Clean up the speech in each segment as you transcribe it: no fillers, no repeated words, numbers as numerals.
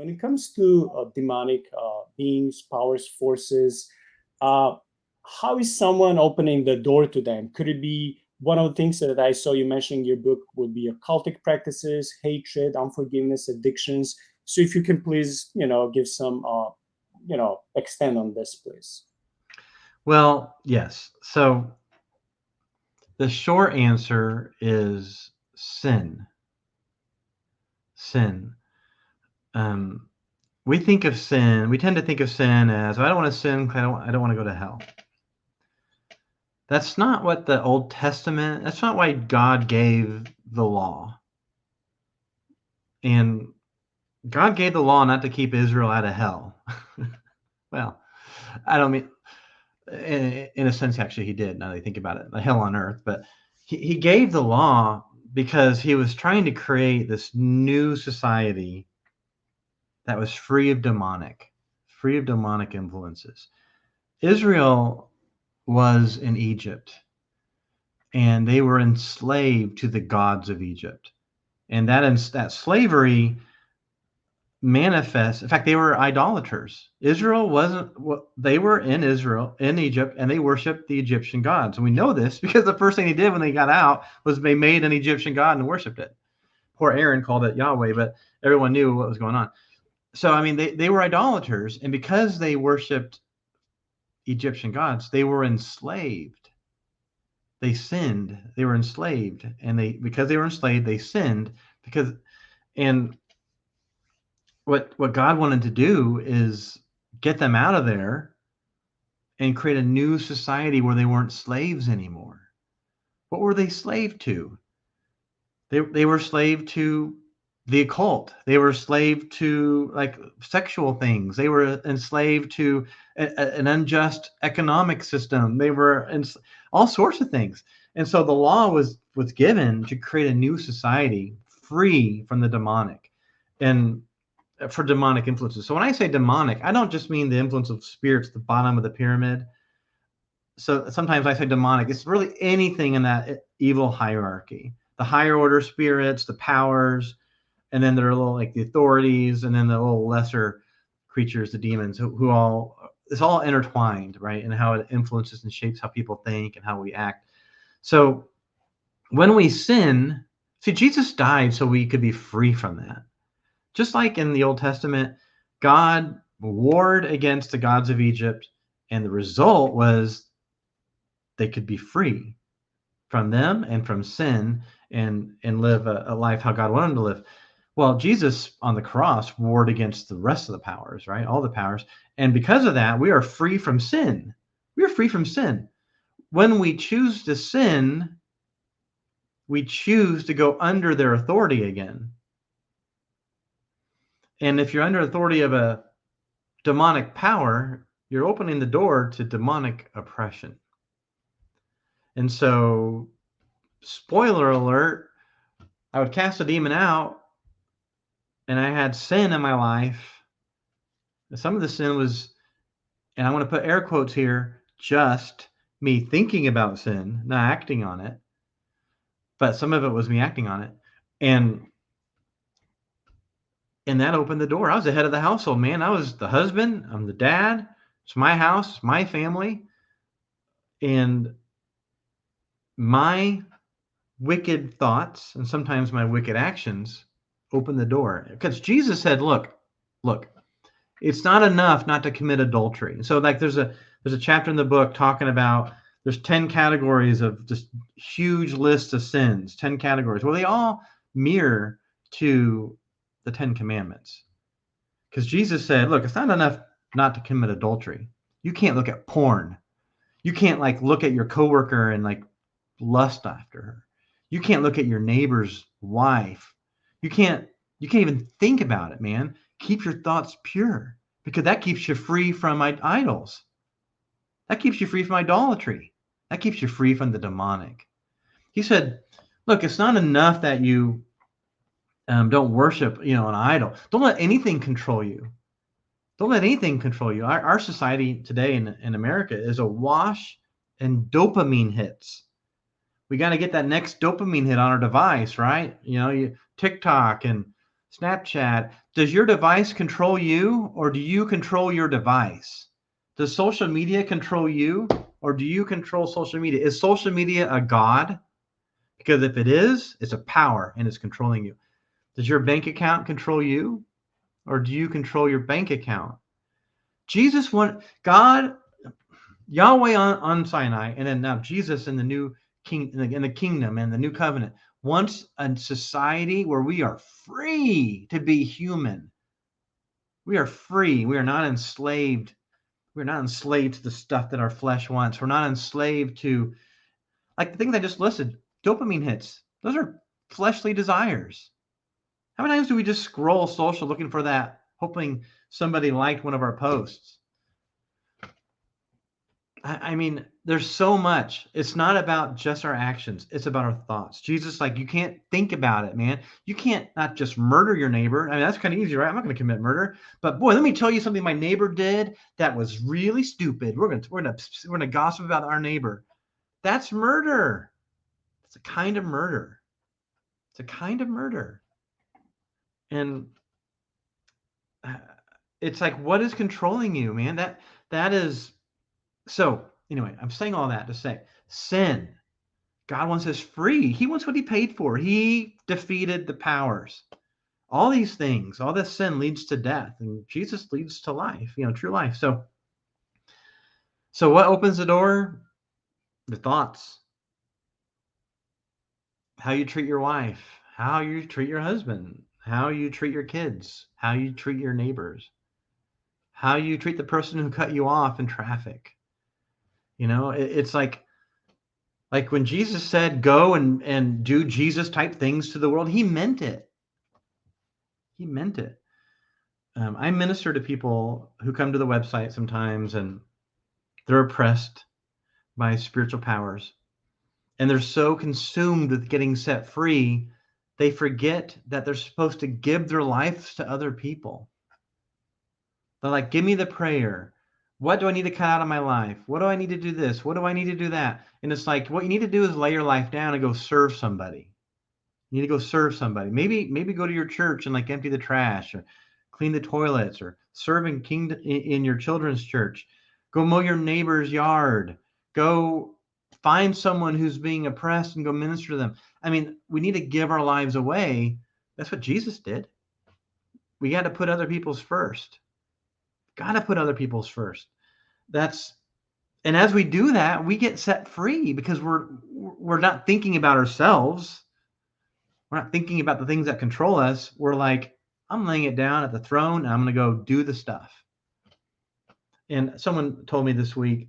when it comes to demonic beings, powers, forces, uh, how is someone opening the door to them? Could it be one of the things that I saw you mentioning in your book would be occultic practices, hatred, unforgiveness, addictions. So if you can please, give some, extend on this, please. Well, yes. So the short answer is sin. Sin. Um, we think of sin. We tend to think of sin as I don't want to sin. I don't want to go to hell. That's not what the Old Testament. That's not why God gave the law. And God gave the law not to keep Israel out of hell. Well, I don't mean in a sense. Actually, he did. Now that I think about it, the hell on earth. But he gave the law because he was trying to create this new society that was free of demonic influences. Israel was in Egypt, and they were enslaved to the gods of Egypt. And that slavery manifests. In fact, they were idolaters. Israel wasn't. They were in Egypt, and they worshipped the Egyptian gods. And we know this because the first thing they did when they got out was they made an Egyptian god and worshipped it. Poor Aaron called it Yahweh, but everyone knew what was going on. So, I mean, they were idolaters, and because they worshipped Egyptian gods, they were enslaved. They sinned. They were enslaved, and because they were enslaved, they sinned. And what God wanted to do is get them out of there and create a new society where they weren't slaves anymore. What were they slave to? They were slave to the occult. They were enslaved to like sexual things. They were enslaved to an unjust economic system. They were in all sorts of things. And so the law was given to create a new society free from the demonic and for demonic influences. So when I say demonic, I don't just mean the influence of spirits at the bottom of the pyramid. So sometimes I say demonic. It's really anything in that evil hierarchy. The higher order spirits, the powers, and then there are little like the authorities, and then the little lesser creatures, the demons, who all, it's all intertwined, right? And how it influences and shapes how people think and how we act. So when we sin, see, Jesus died so we could be free from that. Just like in the Old Testament, God warred against the gods of Egypt, and the result was they could be free from them and from sin and live a life how God wanted them to live. Well, Jesus on the cross warred against the rest of the powers, right? All the powers. And because of that, we are free from sin. We are free from sin. When we choose to sin, we choose to go under their authority again. And if you're under authority of a demonic power, you're opening the door to demonic oppression. And so, spoiler alert, I would cast a demon out, and I had sin in my life. Some of the sin was, and I want to put air quotes here, just me thinking about sin, not acting on it. But some of it was me acting on it. And that opened the door. I was the head of the household, man. I was the husband. I'm the dad. It's my house, my family. And my wicked thoughts and sometimes my wicked actions open the door. Because Jesus said, look, it's not enough not to commit adultery. So like there's a chapter in the book talking about there's 10 categories of just huge lists of sins, 10 categories. Well, they all mirror to the 10 commandments. Because Jesus said, look, it's not enough not to commit adultery. You can't look at porn. You can't like look at your coworker and like lust after her. You can't look at your neighbor's wife. You can't even think about it, man. Keep your thoughts pure, because that keeps you free from idols. That keeps you free from idolatry. That keeps you free from the demonic. He said, look, it's not enough that you don't worship, an idol. Don't let anything control you. Don't let anything control you. Our society today in America is awash in dopamine hits. We got to get that next dopamine hit on our device, right? TikTok and Snapchat. Does your device control you, or do you control your device? Does social media control you, or do you control social media? Is social media a god? Because if it is, it's a power and it's controlling you. Does your bank account control you, or do you control your bank account? God, Yahweh on Sinai, and then now Jesus in the new in the kingdom and the new covenant wants a society where we are free to be human. We are free. We are not enslaved. We're not enslaved to the stuff that our flesh wants. We're not enslaved to, like the things I just listed, dopamine hits. Those are fleshly desires. How many times do we just scroll social looking for that, hoping somebody liked one of our posts? I mean, there's so much. It's not about just our actions. It's about our thoughts. Jesus, like, you can't think about it, man. You can't not just murder your neighbor. I mean, that's kind of easy, right? I'm not going to commit murder. But boy, let me tell you something my neighbor did that was really stupid. We're gonna gossip about our neighbor. That's murder. It's a kind of murder. It's a kind of murder. And it's like, what is controlling you, man? That is. So anyway, I'm saying all that to say sin. God wants us free. He wants what he paid for. He defeated the powers. All these things, all this sin leads to death, and Jesus leads to life, true life. So what opens the door? The thoughts. How you treat your wife, how you treat your husband, how you treat your kids, how you treat your neighbors, how you treat the person who cut you off in traffic. It's like when Jesus said, go and do Jesus type things to the world, he meant it. He meant it. I minister to people who come to the website sometimes and they're oppressed by spiritual powers. And they're so consumed with getting set free, they forget that they're supposed to give their lives to other people. They're like, give me the prayer. What do I need to cut out of my life? What do I need to do this? What do I need to do that? And it's like, what you need to do is lay your life down and go serve somebody. You need to go serve somebody. Maybe go to your church and like empty the trash or clean the toilets or serve in your children's church. Go mow your neighbor's yard. Go find someone who's being oppressed and go minister to them. I mean, we need to give our lives away. That's what Jesus did. We got to put other people's first. Got to put other people's first. And as we do that, we get set free because we're not thinking about ourselves. We're not thinking about the things that control us. We're like, I'm laying it down at the throne and I'm going to go do the stuff. And someone told me this week,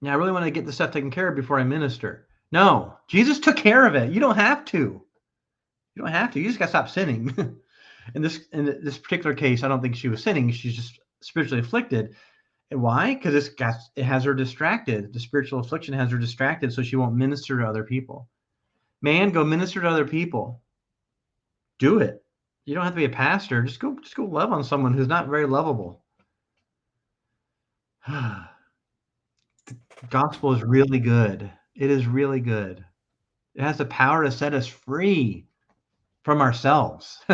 yeah, I really want to get the stuff taken care of before I minister. No, Jesus took care of it. You don't have to. You don't have to. You just got to stop sinning. In this particular case, I don't think she was sinning. She's just spiritually afflicted. And why? Because it has her distracted. The spiritual affliction has her distracted, so she won't minister to other people. Man, go minister to other people. Do it. You don't have to be a pastor. Just go love on someone who's not very lovable. The gospel is really good. It is really good. It has the power to set us free from ourselves.